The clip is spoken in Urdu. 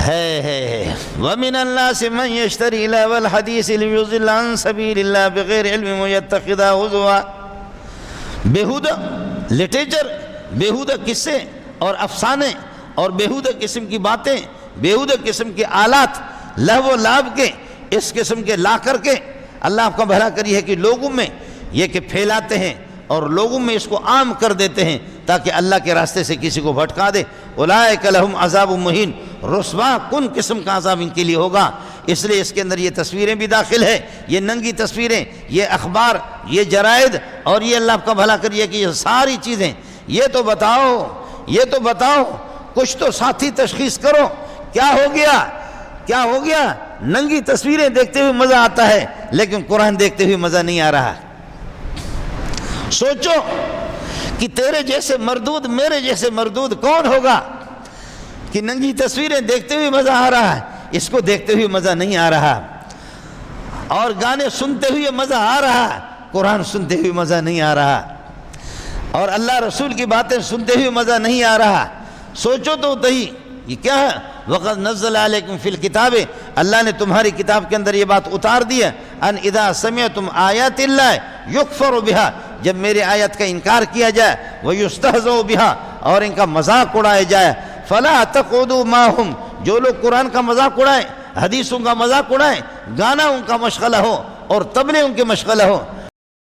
ہے وَمِنَ النَّاسِ مَنْ يَشْتَرِي لَهْوَ الْحَدِيثِ لِيُضِلَّ عَنْ سَبِيلِ اللَّهِ بِغَيْرِ عِلْمٍ وَيَتَّخِذَهُ هُزُوًا۔ بیہودہ لٹریچر، بیہودہ قصے اور افسانے اور بیہودہ قسم کی باتیں، بیہودہ قسم کے آلات لہو و لعب کے، اس قسم کے لا کر کے اللہ آپ کا بھلا کری ہے کہ لوگوں میں یہ کہ پھیلاتے ہیں اور لوگوں میں اس کو عام کر دیتے ہیں تاکہ اللہ کے راستے سے کسی کو بھٹکا دے۔ اولئک لہم عذاب مہین، رسوا کن قسم کا عذاب ان کے لیے ہوگا۔ اس لیے اس کے اندر یہ تصویریں بھی داخل ہے، یہ ننگی تصویریں، یہ اخبار، یہ جرائد، اور یہ اللہ آپ کا بھلا کریے کہ یہ ساری چیزیں، یہ تو بتاؤ کچھ تو ساتھی تشخیص کرو، کیا ہو گیا؟ ننگی تصویریں دیکھتے ہوئے مزہ آتا ہے لیکن قرآن دیکھتے ہوئے مزہ نہیں آ رہا۔ سوچو کہ تیرے جیسے مردود، میرے جیسے مردود کون ہوگا کہ ننگی تصویریں دیکھتے ہوئے مزہ آ رہا ہے، اس کو دیکھتے ہوئے مزہ نہیں آ رہا، اور گانے سنتے ہوئے مزہ آ رہا، قرآن سنتے ہوئے مزہ نہیں آ رہا، اور اللہ رسول کی باتیں سنتے ہوئے مزہ نہیں آ رہا۔ سوچو تو صحیح، یہ کیا ہے؟ وَقَدْ نَزَّلَ عَلَيْكُمْ فِي الْكِتَابِ، اللہ نے تمہاری کتاب کے اندر یہ بات اتار دی ہے، ان اذا سمعتم آیات اللہ یکفر بہا، جب میرے آیت کا انکار کیا جائے، وَيُسْتَهْزَوْا بِهَا، اور ان کا مذاق اڑایا جائے، فَلَا تَقْعُدُوا مَعَهُمْ، جو لوگ قرآن کا مذاق اڑائیں، حدیثوں کا مذاق اڑائیں، گانا ان کا مشغلہ ہو اور طبلے ان کے مشغلہ ہو،